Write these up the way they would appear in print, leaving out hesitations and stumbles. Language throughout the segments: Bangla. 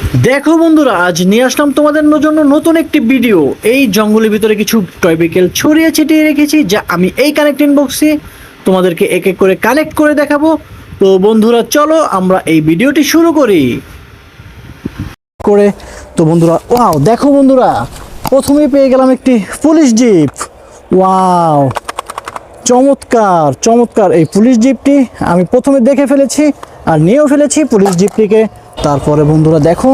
দেখো বন্ধুরা, আজ নিয়ে আসলাম তোমাদের জন্য নতুন একটি ভিডিও। এই জঙ্গলের ভিতরে কিছু টয় বিকেল ছড়িয়ে ছিটিয়ে রেখেছি, যা আমি এই কানেক্টিং বক্সে তোমাদেরকে এক এক করে কানেক্ট করে দেখাবো। তো বন্ধুরা চলো আমরা এই ভিডিওটি শুরু করি। তো বন্ধুরা ওয়াও, দেখো বন্ধুরা, প্রথমেই পেয়ে গেলাম একটি পুলিশ জিপ। ওয়াও, চমৎকার চমৎকার এই পুলিশ জিপটি আমি প্রথমে দেখে ফেলেছি আর নিয়েও ফেলেছি পুলিশ জিপটিকে। তারপরে বন্ধুরা দেখো,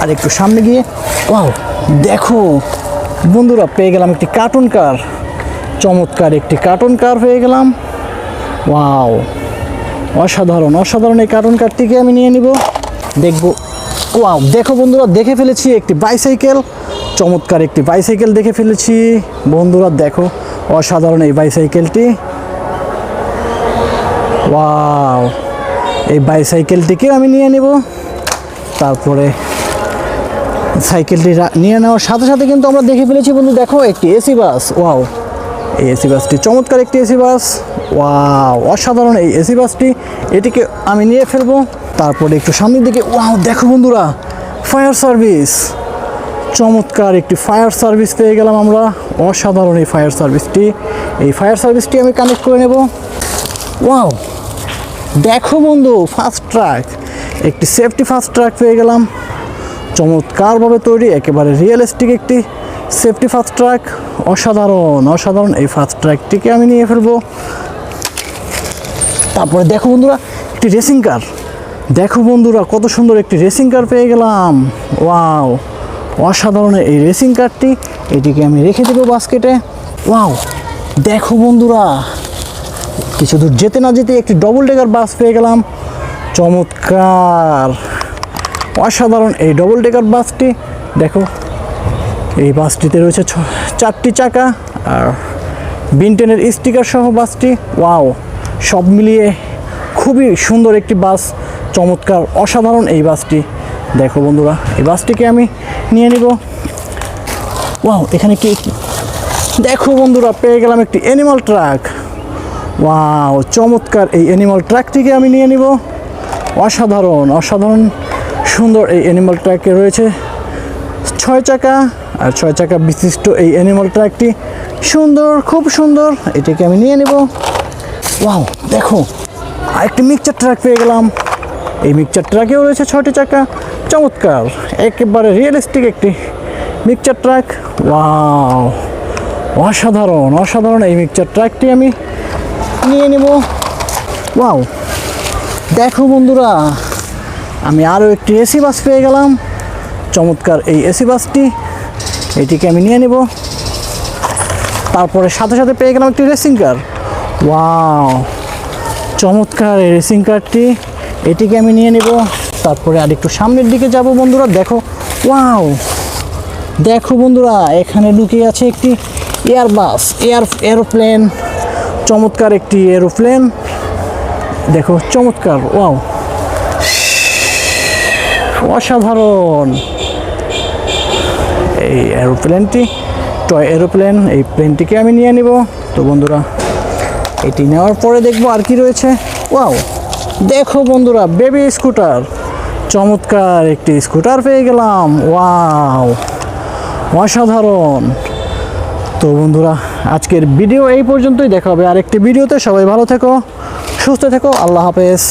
আর একটু সামনে গিয়ে ওয়াও দেখো বন্ধুরা, পেয়ে গেলাম একটি কার্টুন কার। চমৎকার একটি কার্টুন কার পেয়ে গেলাম। ওয়াও, অসাধারণ অসাধারণ এই কার্টুন কারটিকে আমি নিয়ে নিব, দেখব। ওয়াও দেখো বন্ধুরা, দেখে ফেলেছি একটি বাইসাইকেল। চমৎকার একটি বাইসাইকেল দেখে ফেলেছি বন্ধুরা, দেখো অসাধারণ এই বাইসাইকেলটি। ওয়াও, এই বাইসাইকেলটিকে আমি নিয়ে নেব। তারপরে সাইকেলটি নিয়ে নেওয়ার সাথে সাথে কিন্তু আমরা দেখে ফেলেছি বন্ধু, দেখো একটি এসি বাস। ওয়াও, এই এসি বাসটি চমৎকার একটি এসি বাস। ওয়াও, অসাধারণ এই এসি বাসটি, এটিকে আমি নিয়ে ফেলবো। তারপরে একটু সামনের দিকে ওয়াও দেখো বন্ধুরা, ফায়ার সার্ভিস। চমৎকার একটি ফায়ার সার্ভিস পেয়ে গেলাম আমরা। অসাধারণ এই ফায়ার সার্ভিসটি, এই ফায়ার সার্ভিসটি আমি কানেক্ট করে নেব। ওয়াও দেখো বন্ধু, ফাস্ট ট্রাক, একটি সেফটি ফাস্ট ট্রাক পেয়ে গেলাম। চমৎকারভাবে তৈরি, একেবারে রিয়েলিস্টিক একটি সেফটি ফাস্ট ট্রাক। অসাধারণ অসাধারণ এই ফাস্ট ট্রাকটিকে আমি নিয়ে ফেলবো। তারপরে দেখো বন্ধুরা, একটি রেসিং কার। দেখো বন্ধুরা, কত সুন্দর একটি রেসিং কার পেয়ে গেলাম। ওয়াও, অসাধারণ এই রেসিং কারটি, এটিকে আমি রেখে দেবো বাস্কেটে। ওয়াও দেখো বন্ধুরা, কিছু দূর যেতে না যেতে একটি ডবল ডেকার বাস পেয়ে গেলাম। চমৎকার অসাধারণ এই ডবল ডেকার বাসটি। দেখো এই বাসটিতে রয়েছে 4টি চাকা আর বিনটেনের স্টিকার সহ বাসটি। ওয়াও, সব মিলিয়ে খুবই সুন্দর একটি বাস। চমৎকার অসাধারণ এই বাসটি। দেখো বন্ধুরা, এই বাসটিকে আমি নিয়ে নিব। ওয়াও, এখানে কি দেখো বন্ধুরা, পেয়ে গেলাম একটি অ্যানিমাল ট্রাক। ওয়াও, চমৎকার এই অ্যানিমাল ট্রাকটিকে আমি নিয়ে নিব। অসাধারণ অসাধারণ সুন্দর এই অ্যানিমাল ট্রাকে রয়েছে 6 চাকা আর 6 চাকা বিশিষ্ট এই অ্যানিমাল ট্রাকটি সুন্দর, খুব সুন্দর, এটাকে আমি নিয়ে নিব। ওয়াও দেখো, আরেকটি মিক্সচার ট্রাক পেয়ে গেলাম। এই মিক্সচার ট্রাকেও রয়েছে 6টি চাকা। চমৎকার, একেবারে রিয়েলিস্টিক একটি মিক্সচার ট্রাক। ওয়াও, অসাধারণ অসাধারণ এই মিক্সচার ট্রাকটি আমি নিয়ে নেব। ওয়াও দেখো বন্ধুরা, আমি আরও একটি এসি বাস পেয়ে গেলাম। চমৎকার এই এসি বাসটি, এটিকে আমি নিয়ে নেব। তারপরে সাথে সাথে পেয়ে গেলাম একটি রেসিং কার। ওয়াও, চমৎকার এই রেসিং কারটি, এটিকে আমি নিয়ে নেব। তারপরে আর একটু সামনের দিকে যাব বন্ধুরা, দেখো। ওয়াও দেখো বন্ধুরা, এখানে লুকিয়ে আছে একটি এয়ারবাস, এরোপ্লেন। চমৎকার একটি এরোপ্লেন, দেখো চমৎকার। ওয়াও, অসাধারণ এই এরোপ্লেনটি, টয় এরোপ্লেন, এই প্লেনটিকে আমি নিয়ে নিব। তো বন্ধুরা, এটি নেওয়ার পরে দেখবো আর কি রয়েছে। ওয়াও দেখো বন্ধুরা, বেবি স্কুটার। চমৎকার একটি স্কুটার পেয়ে গেলাম। ওয়াও, অসাধারণ। তো বন্ধুরা, আজকের ভিডিও এই পর্যন্তই, দেখা হবে আরেকটি ভিডিওতে। সবাই ভালো থেকো, সুস্থ থেকো, আল্লাহ হাফেজ।